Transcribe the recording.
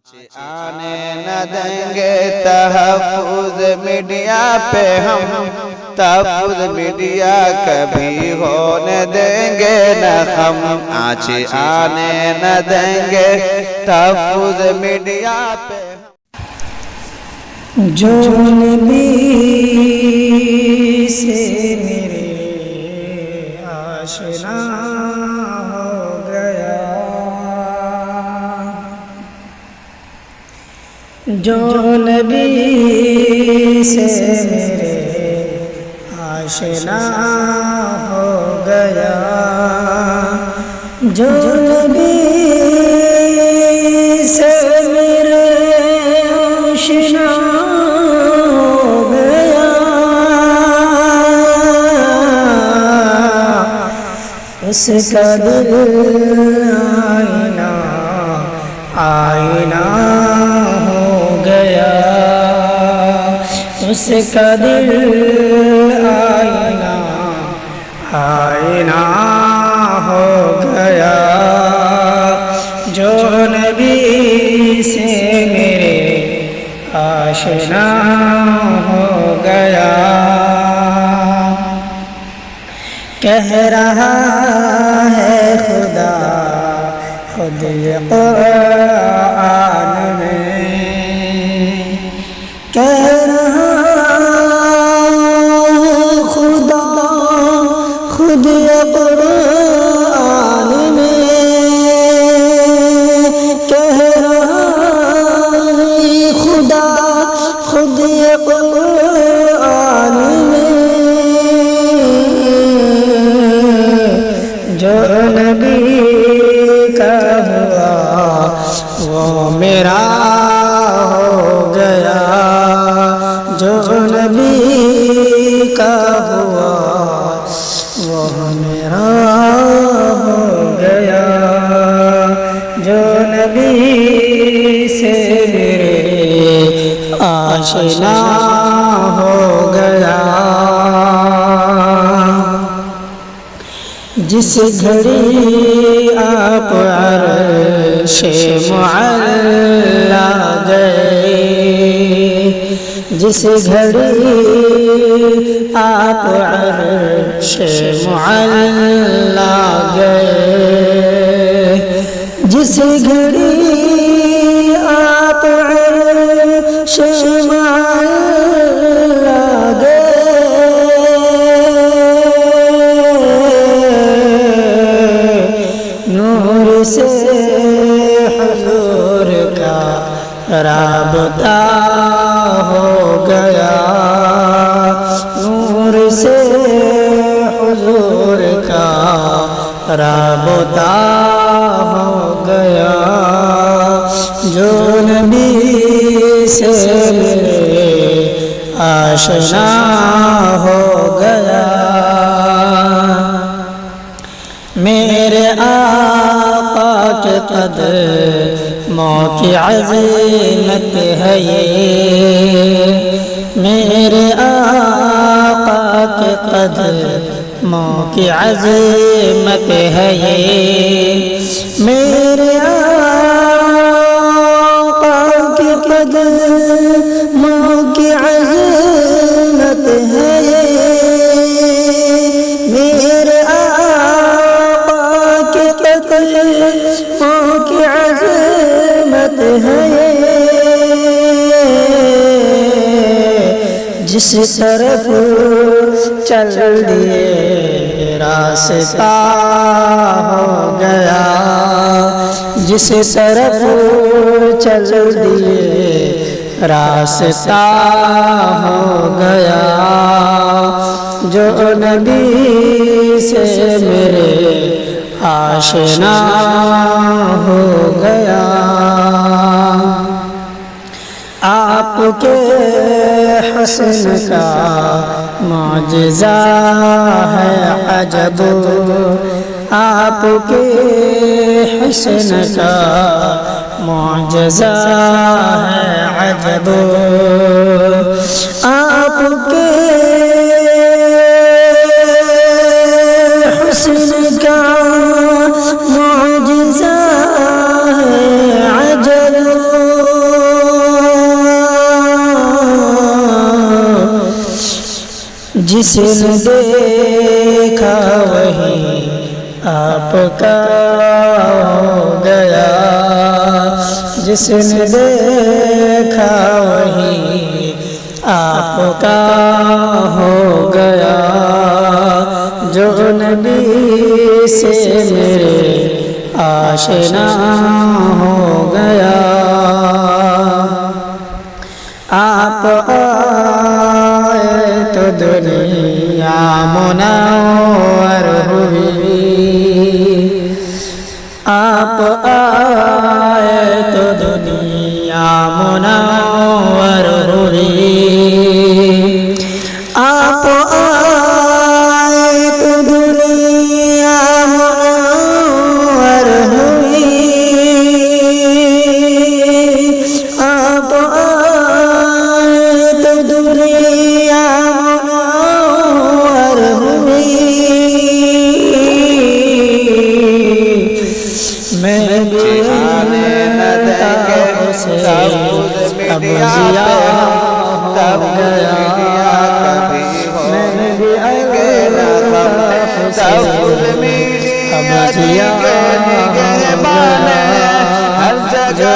آنے نہ دیں گے تحفظ میڈیا پہ ہم، تحفظ میڈیا کبھی ہونے دیں گے نہ ہم، آج آنے نہ دیں گے تحفظ میڈیا پہ ہم۔ جو نبی سے میرے آشنا ہو گیا، جو نبی سے میرے آشنا ہو گیا، جو نبی سے میرے آشنا ہو گیا، اس کا دل آئینہ آئینہ ہو گیا، اس کا دل آئینہ آئینہ ہو گیا، جو نبی سے میرے آشنا ہو گیا۔ کہہ رہا ہے خدا خود قرآن میں، کہہ رہا خدا خود قرآن میں، کہہ رہا خدا خود قرآن میں، جو نبی کا ہوا وہ میرا ہو گیا، جو نبی کا ہوا وہ میرا ہو گیا، جو نبی سے میرے آشنا ہو گیا۔ جس گھڑی آپ عرش معلا گئے، جس گھڑی آپ عرش معلا گئے، جس گھڑی آپ عرش معلا گئے، نور سے حضور کا رابطہ ہو گیا، نور سے حضور کا رابطہ ہو گیا، جو نبی سے میرے آشنا ہو گیا۔ میرے آقا کے قدموں کی عظمت ہے یہ، میرے آقا کے قدموں کی عظمت ہے یہ، میرے آقا کے قدموں کی عظمت ہے یہ، میرے قدموں کی عظمت ہے، جس طرف چل دیے راستہ ہو گیا، جس طرف چل دیے راستہ ہو گیا، جو نبی سے میرے آشنا ہو گیا۔ آپ کے حسن کا معجزہ ہے عجب، آپ کے حسن کا معجزہ ہے عجب، آپ کے حسن کا معجزہ ہے عجب، جس نے دیکھا وہی آپ کا ہو گیا، جس نے دیکھا وہی آپ کا ہو گیا، جو نبی سے میرے آشنا ہو گیا۔ آپ آئے تو دنیا منور ہوئی، آپ آئے تو دنیا منور ہوئی، آپ آئے تو دنیا منور ہوئی، آپ آئے تو دنیا منور ہوئی۔ میں بھی اب ضیاء ہو گیا، میں بھی اب ضیاء ہو گیا، ہر جگہ